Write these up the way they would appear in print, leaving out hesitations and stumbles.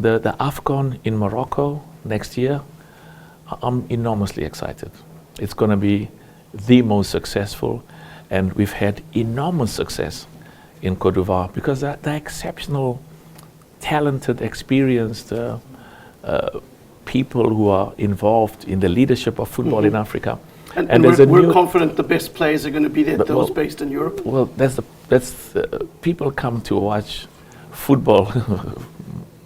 the AFCON in Morocco next year, I'm enormously excited. It's going to be the most successful, and we've had enormous success in Côte d'Ivoire because they're exceptional, talented, experienced people who are involved in the leadership of football in Africa. And we're confident the best players are going to be there, those based in Europe? Well, people come to watch football,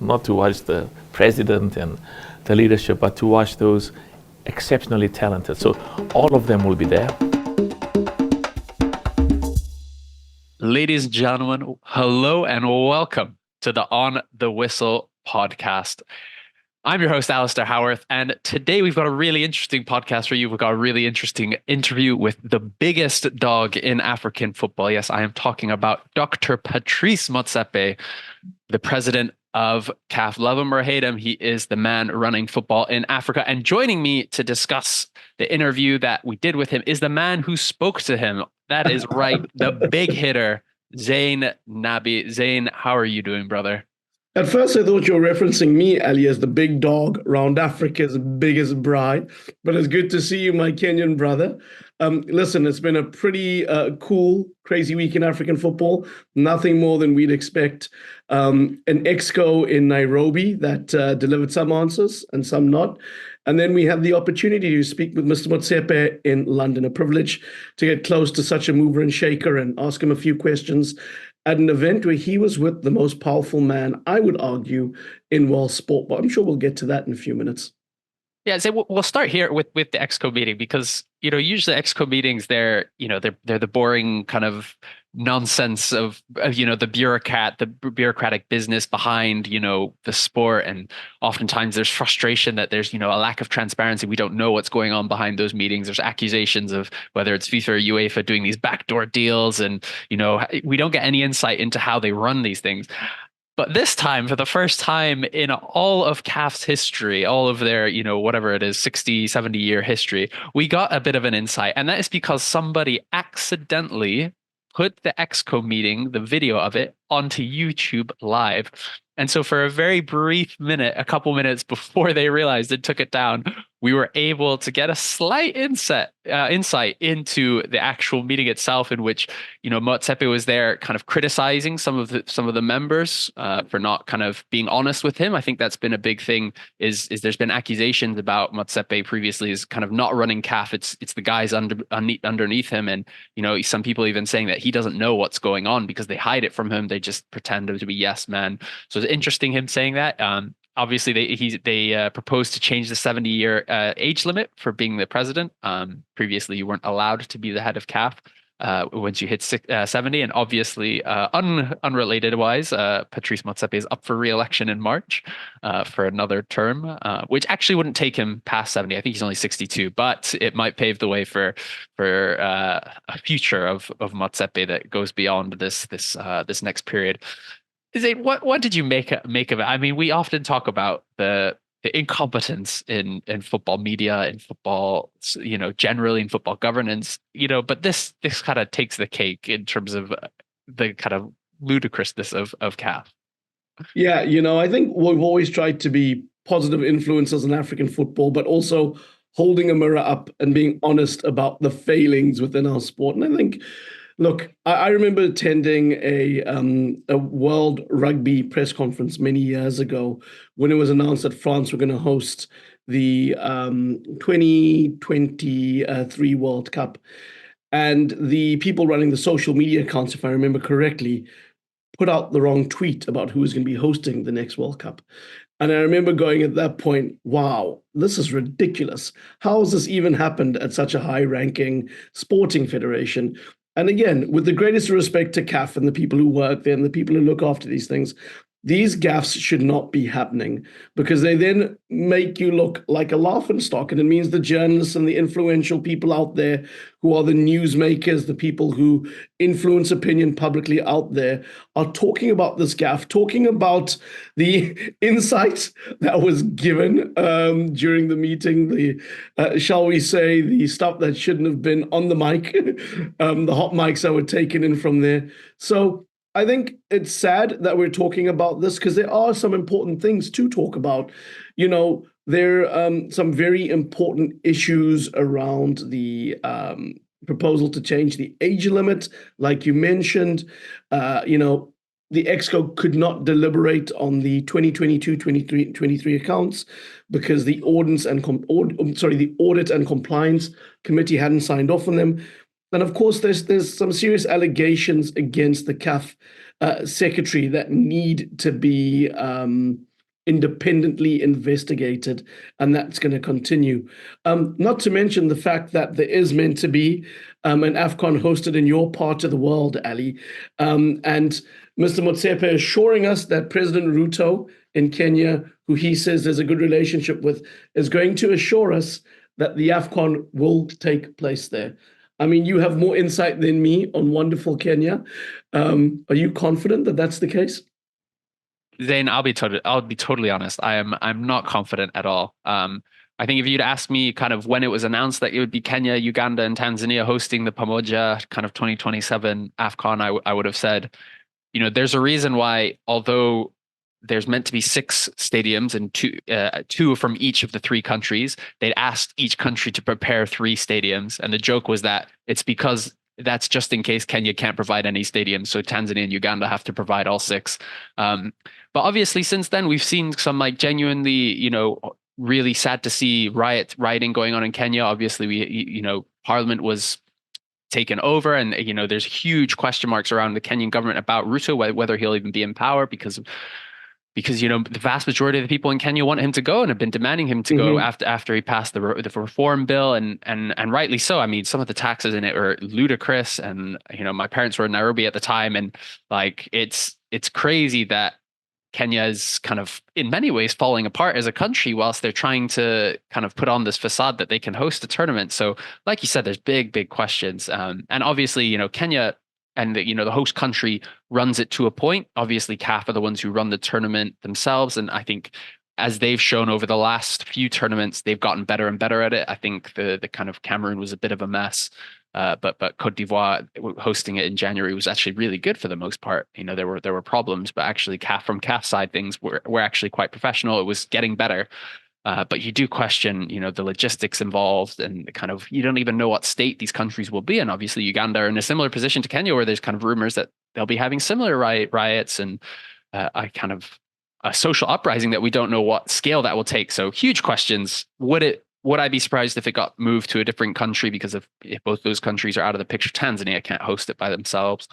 not to watch the president and the leadership, but to watch those exceptionally talented. So all of them will be there. Ladies and gentlemen, hello and welcome to the On the Whistle podcast. I'm your host, Alasdair Howorth, and today we've got a really interesting podcast for you. We've got a really interesting interview with the biggest dog in African football. Yes, I am talking about Dr. Patrice Motsepe, the president of CAF. Love him or hate him, he is the man running football in Africa. And joining me to discuss the interview that we did with him is the man who spoke to him. That is right, the big hitter, Zayn Nabbi. Zayn, how are you doing, brother? At first, I thought you were referencing me, Ali, as the big dog around Africa's biggest bride. But it's good to see you, my Kenyan brother. Listen, it's been a pretty cool, crazy week in African football. Nothing more than we'd expect. An exco in Nairobi that delivered some answers and some not. And then we had the opportunity to speak with Mr. Motsepe in London. A privilege to get close to such a mover and shaker and ask him a few questions at an event where he was with the most powerful man, I would argue, in world sport. But I'm sure we'll get to that in a few minutes. Yeah, so we'll start here with the exco meeting because, you know, usually exco meetings, they're the boring kind of nonsense of the bureaucratic business behind, the sport. And oftentimes there's frustration that there's, a lack of transparency. We don't know what's going on behind those meetings. There's accusations of whether it's FIFA or UEFA doing these backdoor deals. And, we don't get any insight into how they run these things. But this time, for the first time in all of CAF's history, all of their, whatever it is, 60, 70-year history, we got a bit of an insight. And that is because somebody accidentally put the Exco meeting, the video of it, onto YouTube Live. And so for a very brief minute, a couple minutes before they realized it took it down, we were able to get a slight insight into the actual meeting itself, in which, Motsepe was there kind of criticizing some of the members for not kind of being honest with him. I think that's been a big thing is there's been accusations about Motsepe previously as kind of not running CAF. It's the guys underneath him. And, some people even saying that he doesn't know what's going on because they hide it from him. They just pretend to be yes man. So it's interesting him saying that. Obviously, they proposed to change the 70-year age limit for being the president. Previously, you weren't allowed to be the head of CAF once you hit 70. And obviously, unrelated-wise, Patrice Motsepe is up for re-election in March for another term, which actually wouldn't take him past 70. I think he's only 62, but it might pave the way for a future of Motsepe that goes beyond this next period. Zayn, what did you make of it? I mean, we often talk about the incompetence in football media, in football, generally in football governance, but this kind of takes the cake in terms of the kind of ludicrousness of CAF. Yeah, I think we've always tried to be positive influencers in African football, but also holding a mirror up and being honest about the failings within our sport. And I think, look, I remember attending a World Rugby press conference many years ago when it was announced that France were going to host the 2023 World Cup. And the people running the social media accounts, if I remember correctly, put out the wrong tweet about who was going to be hosting the next World Cup. And I remember going at that point, wow, this is ridiculous. How has this even happened at such a high-ranking sporting federation? And again, with the greatest respect to CAF and the people who work there and the people who look after these things, these gaffes should not be happening because they then make you look like a laughingstock. And it means the journalists and the influential people out there who are the newsmakers, the people who influence opinion publicly out there are talking about this gaffe, talking about the insight that was given during the meeting, the, shall we say, the stuff that shouldn't have been on the mic, the hot mics that were taken in from there. So I think it's sad that we're talking about this because there are some important things to talk about. There are some very important issues around the proposal to change the age limit, like you mentioned. The Exco could not deliberate on the 2022-23 accounts because the the Audit and Compliance Committee hadn't signed off on them. And of course, there's some serious allegations against the CAF secretary that need to be independently investigated, and that's going to continue. Not to mention the fact that there is meant to be an AFCON hosted in your part of the world, Ali. And Mr. Motsepe assuring us that President Ruto in Kenya, who he says there's a good relationship with, is going to assure us that the AFCON will take place there. I mean, you have more insight than me on wonderful Kenya. Are you confident that that's the case? Zayn, I'll be totally honest. I'm not confident at all. I think if you'd asked me kind of when it was announced that it would be Kenya, Uganda, and Tanzania hosting the Pamoja kind of 2027 AFCON, I would have said, there's a reason why, although there's meant to be 6 stadiums and two from each of the 3 countries, they'd asked each country to prepare 3 stadiums. And the joke was that it's because that's just in case Kenya can't provide any stadiums. So Tanzania and Uganda have to provide all 6. But obviously since then, we've seen some genuinely, really sad to see rioting going on in Kenya. Obviously, Parliament was taken over, and there's huge question marks around the Kenyan government about Ruto, whether he'll even be in power, because the vast majority of the people in Kenya want him to go and have been demanding him to go after he passed the reform bill, and rightly so. I mean, some of the taxes in it are ludicrous, and my parents were in Nairobi at the time, and it's crazy that Kenya is kind of in many ways falling apart as a country whilst they're trying to kind of put on this facade that they can host a tournament. So like you said, there's big questions. And obviously, Kenya and the host country runs it to a point. Obviously, CAF are the ones who run the tournament themselves. And I think as they've shown over the last few tournaments, they've gotten better and better at it. I think the kind of Cameroon was a bit of a mess. But Côte d'Ivoire hosting it in January was actually really good for the most part. There were problems, but actually from CAF side, things were actually quite professional. It was getting better. But you do question, the logistics involved, and kind of, you don't even know what state these countries will be in. Obviously, Uganda are in a similar position to Kenya, where there's kind of rumors that they'll be having similar riots and a social uprising that we don't know what scale that will take. So huge questions. Would I be surprised if it got moved to a different country, because if both those countries are out of the picture? Tanzania can't host it by themselves.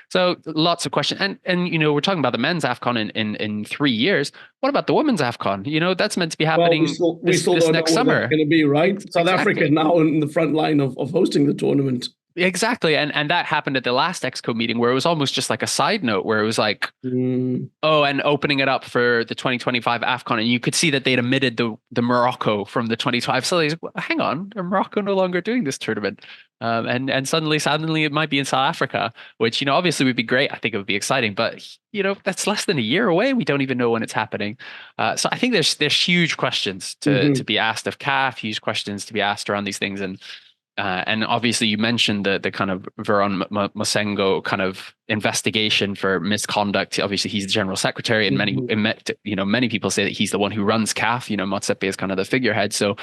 So lots of questions. And we're talking about the men's AFCON in 3 years. What about the women's AFCON? That's meant to be happening we still this don't next know what summer. that's going to be, right? South Exactly. Africa now in the front line of hosting the tournament. Exactly. And that happened at the last Exco meeting, where it was almost just like a side note, where it was like, oh, and opening it up for the 2025 AFCON. And you could see that they'd omitted the Morocco from the 2025. So they well, hang on, are Morocco no longer doing this tournament? And suddenly it might be in South Africa, which, obviously would be great. I think it would be exciting, but that's less than a year away. We don't even know when it's happening. So I think there's huge questions to be asked of CAF, huge questions to be asked around these things. And obviously, you mentioned the kind of Veron Mosengo kind of investigation for misconduct. Obviously, he's the general secretary, and many people say that he's the one who runs CAF. Motsepe is kind of the figurehead. So,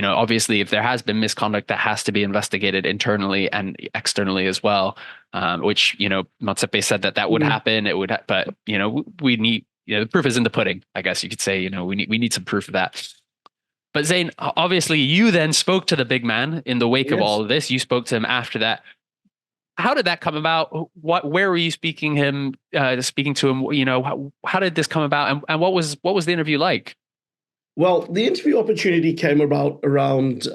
obviously, if there has been misconduct, that has to be investigated internally and externally as well. Which Motsepe said that would happen. It would, but we need the proof is in the pudding. I guess you could say. We need some proof of that. But Zayn, obviously, you then spoke to the big man in the wake of all of this. You spoke to him after that. How did that come about? Where were you speaking to him? How did this come about? And what was the interview like? Well, the interview opportunity came about around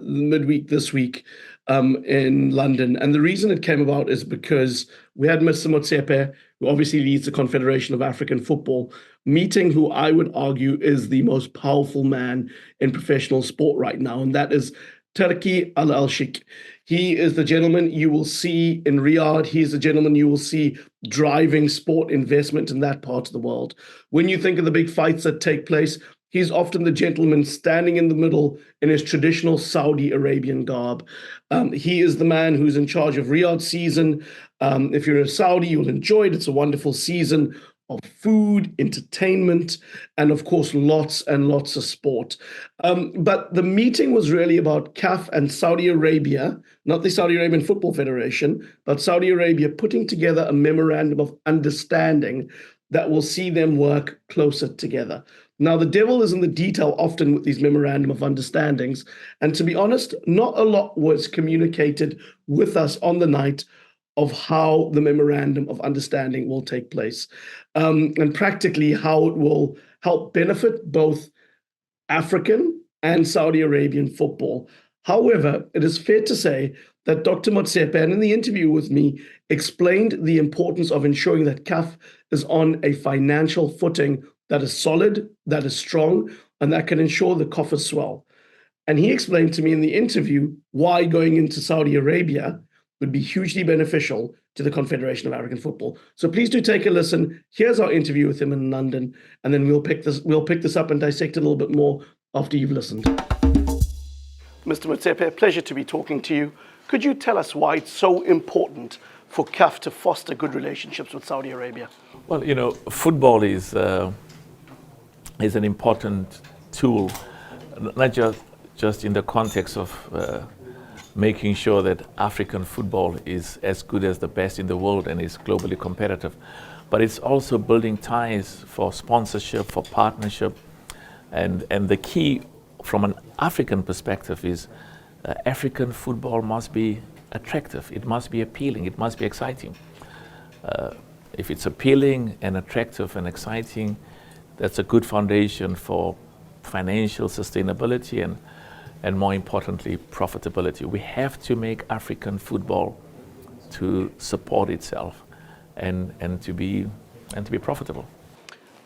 midweek this week in London. And the reason it came about is because we had Mr. Motsepe, who obviously leads the Confederation of African Football, meeting who I would argue is the most powerful man in professional sport right now, and that is Turki Al-Sheikh. He is the gentleman you will see in Riyadh. He's the gentleman you will see driving sport investment in that part of the world. When you think of the big fights that take place, he's often the gentleman standing in the middle in his traditional Saudi Arabian garb. He is the man who's in charge of Riyadh season. If you're in Saudi, you'll enjoy it. It's a wonderful season of food, entertainment, and of course, lots and lots of sport. But the meeting was really about CAF and Saudi Arabia, not the Saudi Arabian Football Federation, but Saudi Arabia putting together a memorandum of understanding that will see them work closer together. Now, the devil is in the detail often with these memorandum of understandings. And to be honest, not a lot was communicated with us on the night of how the memorandum of understanding will take place, and practically how it will help benefit both African and Saudi Arabian football. However, it is fair to say that Dr. Motsepe, and in the interview with me, explained the importance of ensuring that CAF is on a financial footing that is solid, that is strong, and that can ensure the coffers swell. And he explained to me in the interview why going into Saudi Arabia would be hugely beneficial to the Confederation of African Football. So please do take a listen. Here's our interview with him in London, and then we'll pick this up and dissect it a little bit more after you've listened. Mr. Motsepe, pleasure to be talking to you. Could you tell us why it's so important for CAF to foster good relationships with Saudi Arabia? Well, you know, football is an important tool, not just in the context of making sure that African football is as good as the best in the world and is globally competitive. But it's also building ties for sponsorship, for partnership. And the key from an African perspective is African football must be attractive. It must be appealing. It must be exciting. If it's appealing and attractive and exciting, that's a good foundation for financial sustainability and more importantly, profitability. We have to make African football to support itself and to be profitable.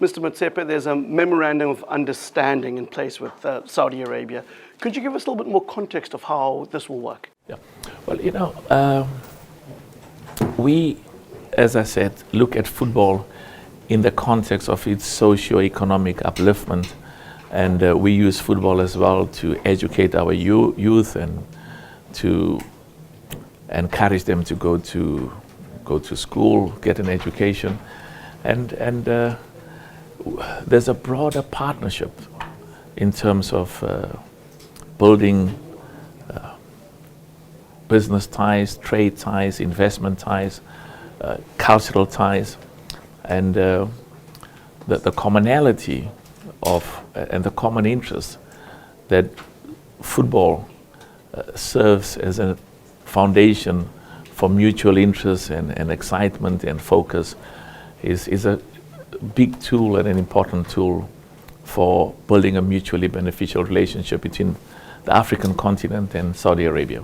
Mr. Motsepe, there's a memorandum of understanding in place with Saudi Arabia. Could you give us a little bit more context of how this will work? Yeah. Well, you know, we, as I said, look at football in the context of its socio-economic upliftment. And we use football as well to educate our youth and to encourage them to go to school, get an education, and there's a broader partnership in terms of building business ties, trade ties, investment ties, cultural ties, and the commonality of and the common interest that football serves as a foundation for mutual interest and excitement and focus is a big tool and an important tool for building a mutually beneficial relationship between the African continent and Saudi Arabia.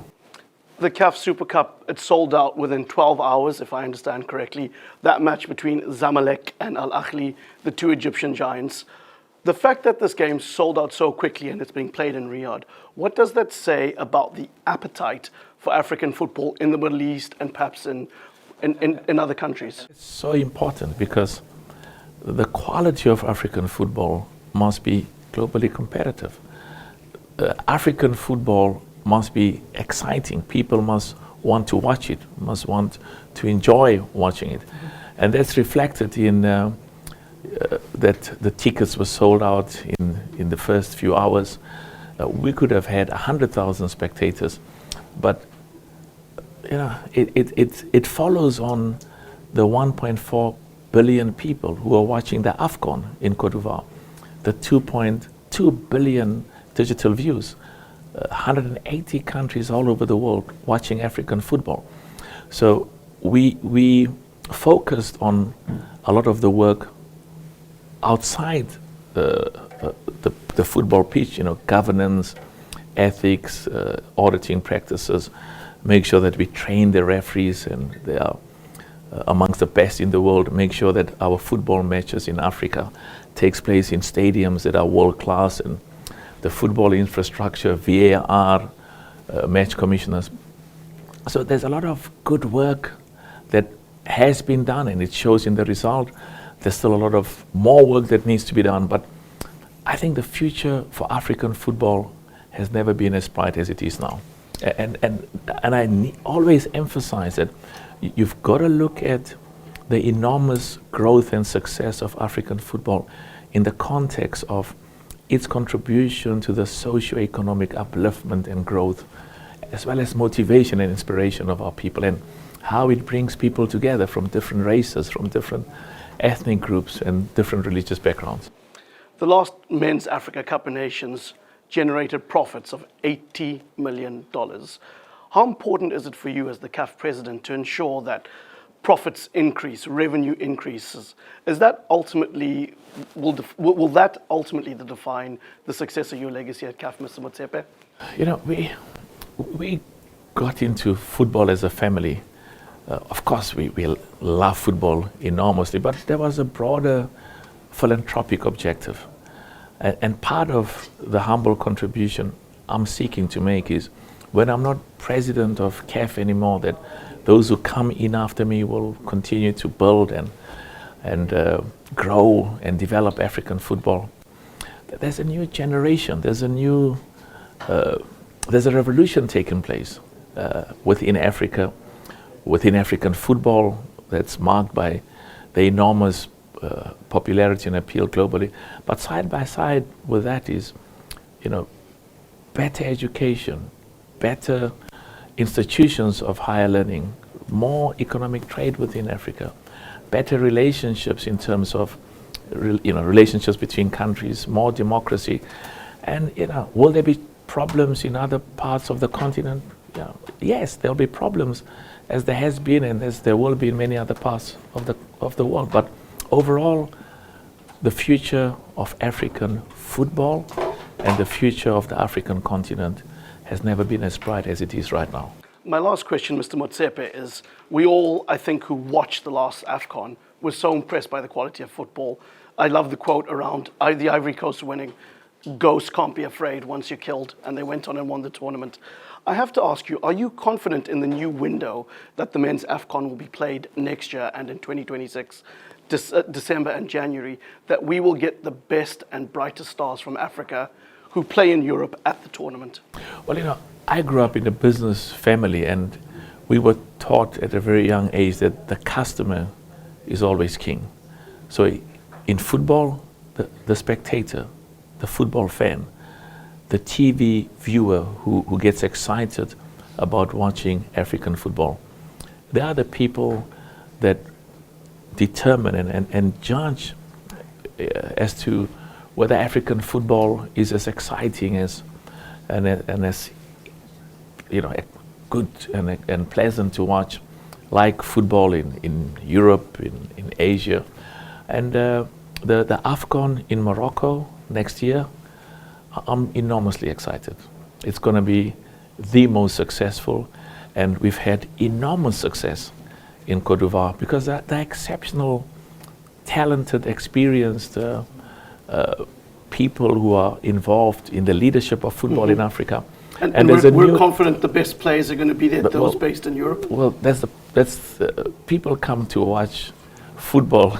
The CAF Super Cup, it sold out within 12 hours, if I understand correctly. That match between Zamalek and Al Ahly, the two Egyptian giants. The fact that this game sold out so quickly and it's being played in Riyadh, what does that say about the appetite for African football in the Middle East and perhaps in other countries? It's so important because the quality of African football must be globally competitive. African football must be exciting. People must want to watch it, must want to enjoy watching it. And that's reflected in that the tickets were sold out in the first few hours. We could have had 100,000 spectators, but you know, it follows on the 1.4 billion people who are watching the AFCON in Côte d'Ivoire, the 2.2 billion digital views, 180 countries all over the world watching African football. So we focused on a lot of the work outside the football pitch, you know, governance, ethics, auditing practices, make sure that we train the referees and they are amongst the best in the world, make sure that our football matches in Africa takes place in stadiums that are world class, and the football infrastructure, VAR, match commissioners. So there's a lot of good work that has been done and it shows in the result. There's still a lot of more work that needs to be done, but I think the future for African football has never been as bright as it is now. And I always emphasize that you've got to look at the enormous growth and success of African football in the context of its contribution to the socio-economic upliftment and growth, as well as motivation and inspiration of our people, and how it brings people together from different races, from different ethnic groups and different religious backgrounds. The last Men's Africa Cup of Nations generated profits of $80 million. How important is it for you as the CAF president to ensure that profits increase, revenue increases? Is that ultimately, will that ultimately define the success of your legacy at CAF, Mr. Motsepe? You know, we got into football as a family. Of course, we love football enormously, but there was a broader philanthropic objective. And part of the humble contribution I'm seeking to make is, when I'm not president of CAF anymore, that those who come in after me will continue to build and grow and develop African football. There's a new generation. There's a revolution taking place within Africa, within African football, that's marked by the enormous popularity and appeal globally. But side by side with that is, better education, better institutions of higher learning, more economic trade within Africa, better relationships in terms of relationships between countries, more democracy. And will there be problems in other parts of the continent? Yes, there'll be problems, as there has been and as there will be in many other parts of the world. But overall, the future of African football and the future of the African continent has never been as bright as it is right now. My last question, Mr. Motsepe, is we all, I think, who watched the last AFCON were so impressed by the quality of football. I love the quote around the Ivory Coast winning, "Ghosts can't be afraid once you're killed," and they went on and won the tournament. I have to ask you, are you confident in the new window that the men's AFCON will be played next year and in 2026, December and January, that we will get the best and brightest stars from Africa who play in Europe at the tournament? Well, I grew up in a business family, and we were taught at a very young age that the customer is always king. So in football, the spectator, the football fan, the TV viewer who gets excited about watching African football, they are the people that determine and judge as to whether African football is as exciting as good and pleasant to watch, like football in Europe, in Asia. And the AFCON in Morocco next year, I'm enormously excited. It's going to be the most successful, and we've had enormous success in Côte d'Ivoire because they're exceptional, talented, experienced people who are involved in the leadership of football in Africa. And we're confident the best players are going to be there, those based in Europe? Well, people come to watch football,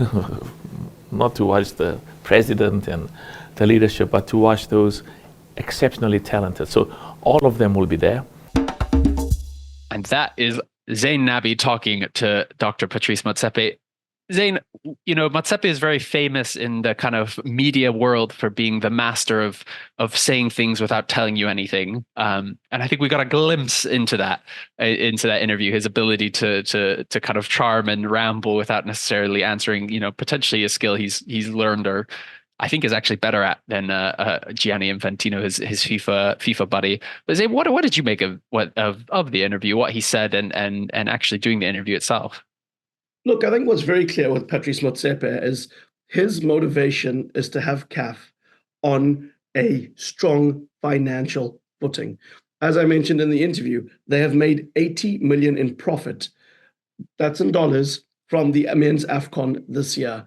not to watch the president and the leadership, but to watch those exceptionally talented. So all of them will be there. And that is Zayn Nabbi talking to Dr. Patrice Motsepe. Zayn, Motsepe is very famous in the kind of media world for being the master of saying things without telling you anything. And I think we got a glimpse into that interview, his ability to kind of charm and ramble without necessarily answering, potentially a skill he's learned, or I think is actually better at than Gianni Infantino, his FIFA buddy. But Zayn, what did you make of the interview, what he said, and actually doing the interview itself? Look, I think what's very clear with Patrice Motsepe is his motivation is to have CAF on a strong financial footing. As I mentioned in the interview, they have made 80 million in profit. That's in dollars from the men's AFCON this year.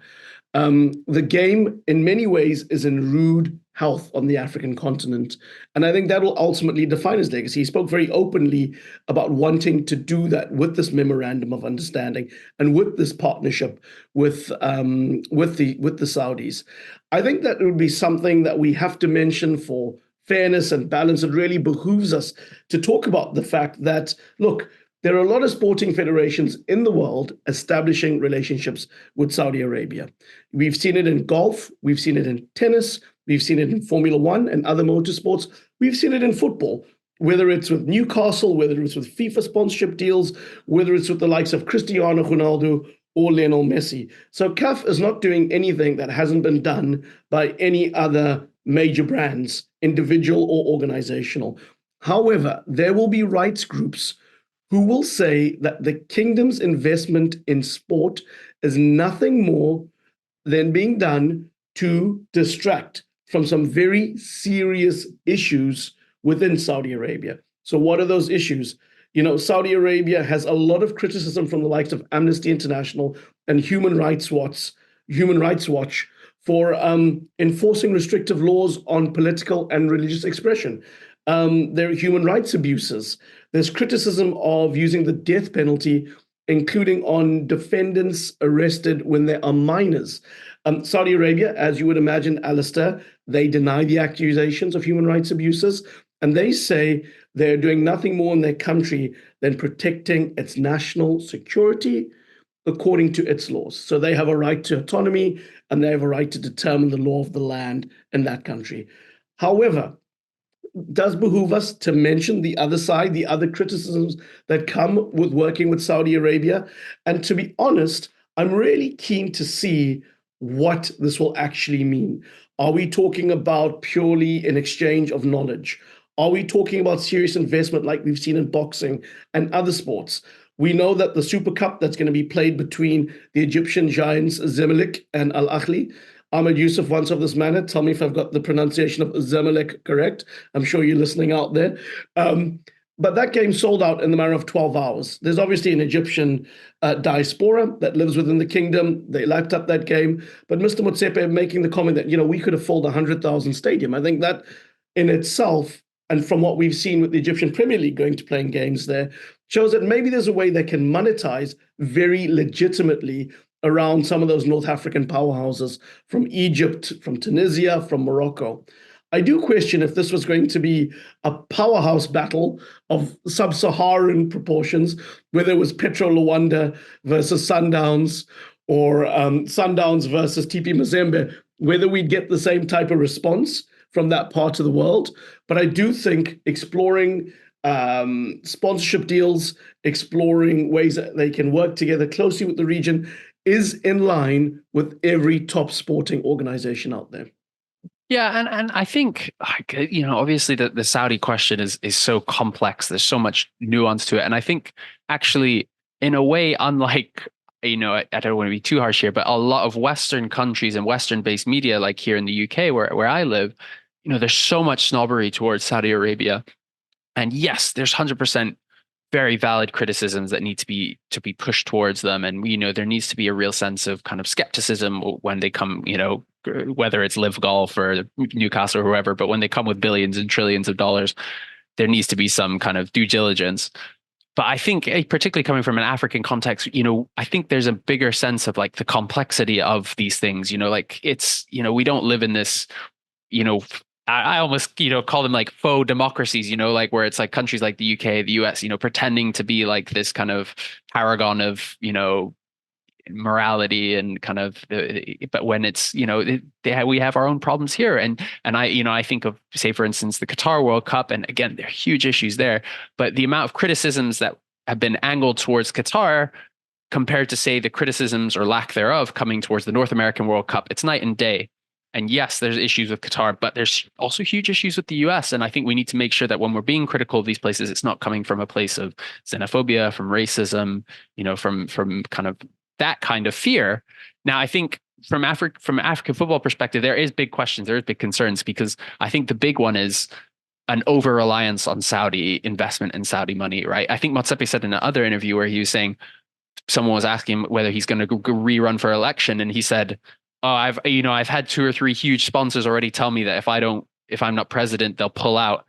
The game, in many ways, is in rude health on the African continent. And I think that will ultimately define his legacy. He spoke very openly about wanting to do that with this memorandum of understanding and with this partnership with the Saudis. I think that it would be something that we have to mention for fairness and balance. It really behooves us to talk about the fact that, look, there are a lot of sporting federations in the world establishing relationships with Saudi Arabia. We've seen it in golf, we've seen it in tennis, we've seen it in Formula One and other motorsports, we've seen it in football, whether it's with Newcastle, whether it's with FIFA sponsorship deals, whether it's with the likes of Cristiano Ronaldo or Lionel Messi. So CAF is not doing anything that hasn't been done by any other major brands, individual or organizational. However, there will be rights groups who will say that the kingdom's investment in sport is nothing more than being done to distract from some very serious issues within Saudi Arabia. So what are those issues? You know, Saudi Arabia has a lot of criticism from the likes of Amnesty International and Human Rights Watch for enforcing restrictive laws on political and religious expression. There are human rights abuses. There's criticism of using the death penalty, including on defendants arrested when they are minors. Saudi Arabia, as you would imagine, Alasdair, they deny the accusations of human rights abuses, and they say they're doing nothing more in their country than protecting its national security according to its laws. So they have a right to autonomy, and they have a right to determine the law of the land in that country. However, it does behoove us to mention the other side, the other criticisms that come with working with Saudi Arabia. And to be honest, I'm really keen to see what this will actually mean. Are we talking about purely an exchange of knowledge? Are we talking about serious investment like we've seen in boxing and other sports? We know that the Super Cup that's going to be played between the Egyptian giants Zamalek and Al Ahly. Ahmed Yusuf, once of this manner, tell me if I've got the pronunciation of Zamalek correct. I'm sure you're listening out there. But that game sold out in the matter of 12 hours. There's obviously an Egyptian diaspora that lives within the kingdom. They lapped up that game. But Mr. Motsepe making the comment that, you know, we could have filled 100,000 stadium. I think that in itself, and from what we've seen with the Egyptian Premier League going to playing games there, shows that maybe there's a way they can monetize very legitimately around some of those North African powerhouses from Egypt, from Tunisia, from Morocco. I do question if this was going to be a powerhouse battle of sub-Saharan proportions, whether it was Petro Luanda versus Sundowns or Sundowns versus TP Mazembe, whether we'd get the same type of response from that part of the world. But I do think exploring sponsorship deals, exploring ways that they can work together closely with the region is in line with every top sporting organization out there. Yeah, and I think, you know, obviously the Saudi question is so complex. There's so much nuance to it. And I think actually, in a way, unlike, you know, I don't want to be too harsh here, but a lot of Western countries and Western-based media, like here in the UK, where I live, you know, there's so much snobbery towards Saudi Arabia. And yes, there's 100% very valid criticisms that need to be pushed towards them. And, you know, there needs to be a real sense of kind of skepticism when they come, you know, whether it's Live Golf or Newcastle or whoever, but when they come with billions and trillions of dollars, there needs to be some kind of due diligence. But I think, particularly coming from an African context, you know, I think there's a bigger sense of like the complexity of these things, you know, like it's, you know, we don't live in this, you know, I almost, you know, call them like faux democracies, you know, like where it's like countries like the UK, the US, you know, pretending to be like this kind of paragon of, you know, morality and kind of, but when it's, you know, we have our own problems here. And I, you know, I think of, say, for instance, the Qatar World Cup, and again, there are huge issues there, but the amount of criticisms that have been angled towards Qatar compared to, say, the criticisms or lack thereof coming towards the North American World Cup, it's night and day. And yes, there's issues with Qatar, but there's also huge issues with the US. And I think we need to make sure that when we're being critical of these places, it's not coming from a place of xenophobia, from racism, you know, from kind of that kind of fear. Now, I think from African football perspective, there is big questions, there is big concerns, because I think the big one is an over-reliance on Saudi investment and Saudi money, right? I think Motsepe said in another interview where he was saying, someone was asking him whether he's going to rerun for election, and he said, I've had 2 or 3 huge sponsors already tell me that if I'm not president, they'll pull out.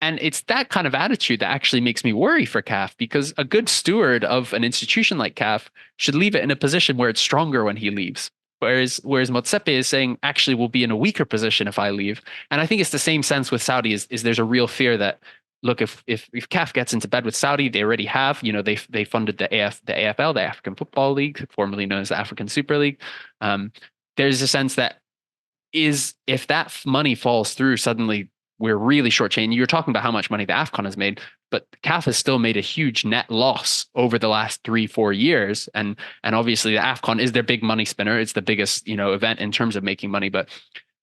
And it's that kind of attitude that actually makes me worry for CAF, because a good steward of an institution like CAF should leave it in a position where it's stronger when he leaves. Whereas Motsepe is saying, actually, we'll be in a weaker position if I leave. And I think it's the same sense with Saudi. Is there's a real fear that, look, if CAF gets into bed with Saudi, they already have. They funded the AFL, the African Football League, formerly known as the African Super League. There's a sense that if that money falls through, suddenly we're really shortchanged. You're talking about how much money the AFCON has made, but CAF has still made a huge net loss over the last 3-4 years. And obviously the AFCON is their big money spinner. It's the biggest, event in terms of making money, but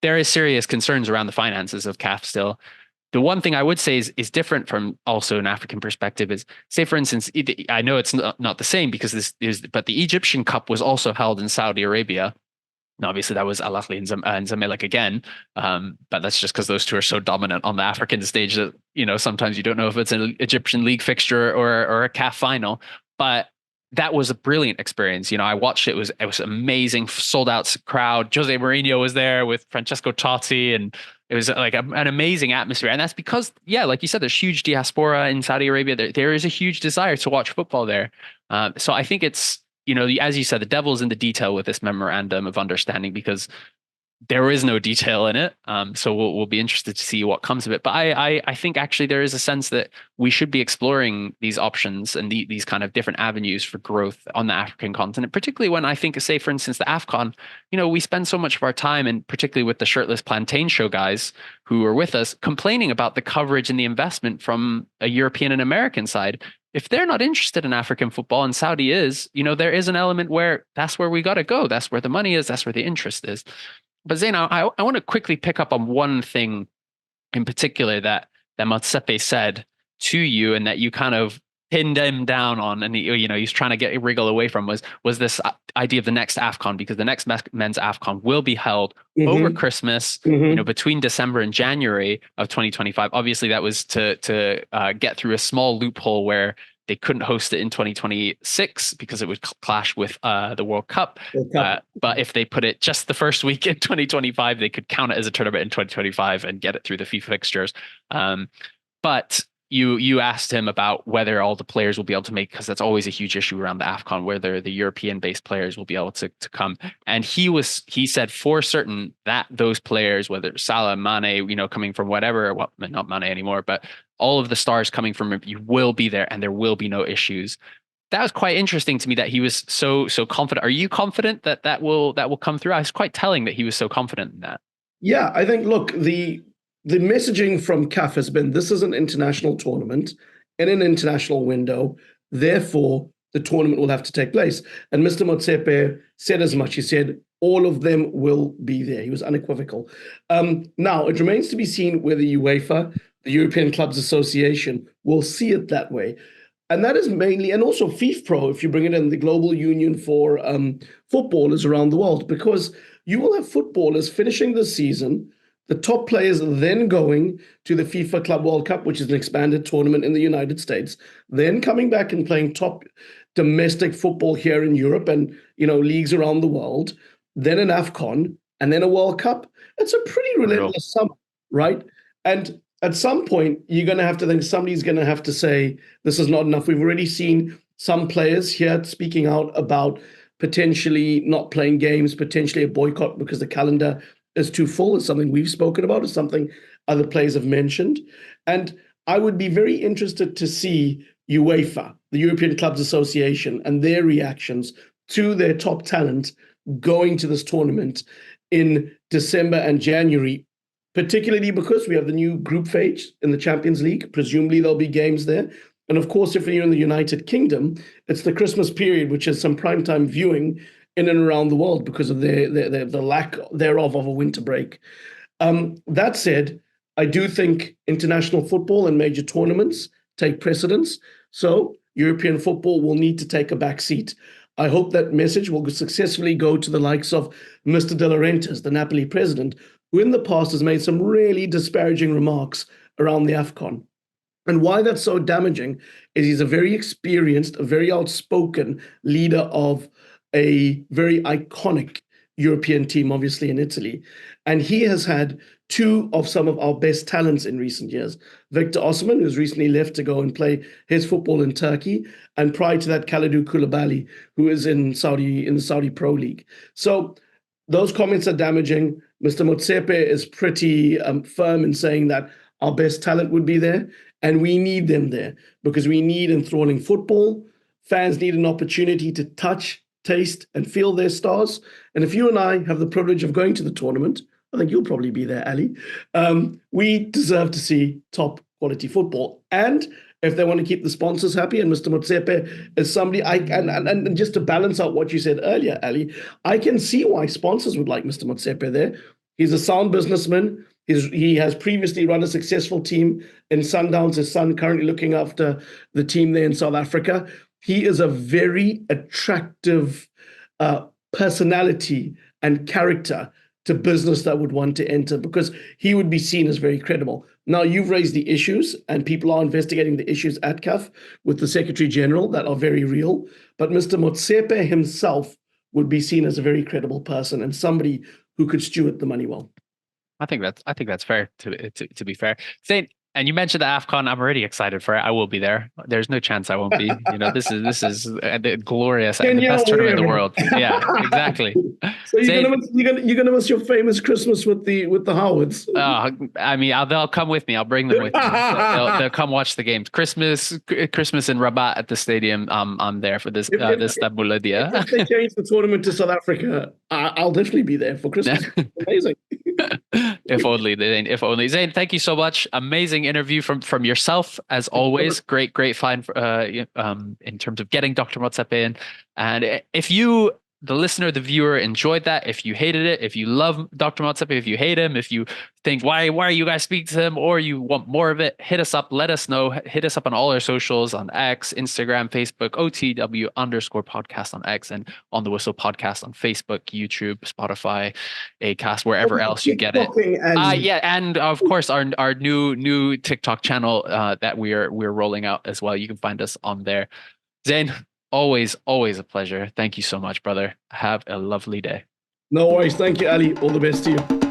there is serious concerns around the finances of CAF still. The one thing I would say is different from also an African perspective is, say, for instance, I know it's not the same because but the Egyptian Cup was also held in Saudi Arabia. Now, obviously, that was Al-Ahly and Zamalek again, but that's just because those two are so dominant on the African stage that sometimes you don't know if it's an Egyptian league fixture or a CAF final. But that was a brilliant experience. I watched it. It was amazing, sold out crowd. Jose Mourinho was there with Francesco Totti, and it was like an amazing atmosphere. And that's because, like you said, there's huge diaspora in Saudi Arabia. There is a huge desire to watch football there. So I think it's, as you said, the devil's in the detail with this memorandum of understanding, because there is no detail in it. So we'll be interested to see what comes of it. But I think actually there is a sense that we should be exploring these options and these kind of different avenues for growth on the African continent, particularly when I think, say, for instance, the AFCON, we spend so much of our time, and particularly with the Shirtless Plantain Show guys who are with us, complaining about the coverage and the investment from a European and American side. If they're not interested in African football and Saudi is, there is an element where that's where we got to go. That's where the money is. That's where the interest is. But Zayn, I want to quickly pick up on one thing in particular that Motsepe said to you, and that you kind of pinned him down on, and he's trying to wriggle away from, was this idea of the next AFCON, because the next men's AFCON will be held over Christmas, between December and January of 2025. Obviously, that was to get through a small loophole where they couldn't host it in 2026 because it would clash with the World Cup. But if they put it just the first week in 2025, they could count it as a tournament in 2025 and get it through the FIFA fixtures. But you asked him about whether all the players will be able to make, because that's always a huge issue around the AFCON, whether the European-based players will be able to come. And he said for certain that those players, whether Salah, Mane, coming from whatever, well, not Mane anymore, but all of the stars coming from, you will be there and there will be no issues. That was quite interesting to me that he was so confident. Are you confident that will come through? I was quite telling that he was so confident in that. Yeah, I think, look, the messaging from CAF has been, this is an international tournament in an international window, therefore the tournament will have to take place. And Mr. Motsepe said as much. He said all of them will be there. He was unequivocal. Now, it remains to be seen whether UEFA, the European Clubs Association, will see it that way. And that is mainly, and also FIFPro, if you bring it in, the Global Union for Footballers around the world, because you will have footballers finishing the season, the top players then going to the FIFA Club World Cup, which is an expanded tournament in the United States, then coming back and playing top domestic football here in Europe and, leagues around the world, then an AFCON, and then a World Cup. It's a pretty relentless summer, right? And at some point, you're going to have to think somebody's going to have to say, this is not enough. We've already seen some players here speaking out about potentially not playing games, potentially a boycott because the calendar is too full. It's something we've spoken about. It's something other players have mentioned. And I would be very interested to see UEFA, the European Clubs Association, and their reactions to their top talent going to this tournament in December and January, particularly because we have the new group phase in the Champions League. Presumably there'll be games there. And of course, if you're in the United Kingdom, it's the Christmas period, which is some primetime viewing in and around the world because of the lack thereof of a winter break. That said, I do think international football and major tournaments take precedence. So European football will need to take a back seat. I hope that message will successfully go to the likes of Mr. De Laurentiis, the Napoli president, who in the past has made some really disparaging remarks around the AFCON. And why that's so damaging is he's a very experienced, a very outspoken leader of a very iconic European team, obviously in Italy. And he has had two of some of our best talents in recent years. Victor Osimhen, who's recently left to go and play his football in Turkey, and prior to that, Kalidou Koulibaly, who is in the Saudi Pro League. So those comments are damaging. Mr. Motsepe is pretty firm in saying that our best talent would be there, and we need them there because we need enthralling football. Fans need an opportunity to touch, taste, and feel their stars. And if you and I have the privilege of going to the tournament, I think you'll probably be there, Ali. We deserve to see top quality football. And if they want to keep the sponsors happy, and Mr. Motsepe is somebody, and just to balance out what you said earlier, Ali, I can see why sponsors would like Mr. Motsepe there. He's a sound businessman. He has previously run a successful team in Sundowns. His son currently looking after the team there in South Africa. He is a very attractive personality and character to business that would want to enter, because he would be seen as very credible. Now, you've raised the issues, and people are investigating the issues at CAF with the Secretary General that are very real. But Mr. Motsepe himself would be seen as a very credible person and somebody who could steward the money well. I think that's fair to be fair. Zayn, and you mentioned the AFCON. I'm already excited for it. I will be there. There's no chance I won't be. You know, this is the glorious, the best tournament in the world. Yeah, exactly. So you're gonna miss your famous Christmas with the Howarths. I mean, they'll come with me. I'll bring them with me. They'll come watch the games. Christmas in Rabat at the stadium. I'm there for this Tabuladia. If they change the tournament to South Africa, I'll definitely be there for Christmas. Amazing. If only, Zayn, thank you so much. Amazing interview from yourself as always. Great find in terms of getting Dr. Motsepe in. And if you, the listener, the viewer, enjoyed that, if you hated it, if you love Dr. Motsepe, if you hate him, if you think why are you guys speaking to him, or you want more of it, hit us up, let us know. Hit us up on all our socials, on X, Instagram, Facebook, OTW_podcast on X, and On the Whistle podcast on Facebook, YouTube, Spotify, Acast, wherever else you get it. And of course our new TikTok channel that we're rolling out as well. You can find us on there. Zayn, always a pleasure. Thank you so much, brother. Have a lovely day. No worries. Thank you, Ali. All the best to you.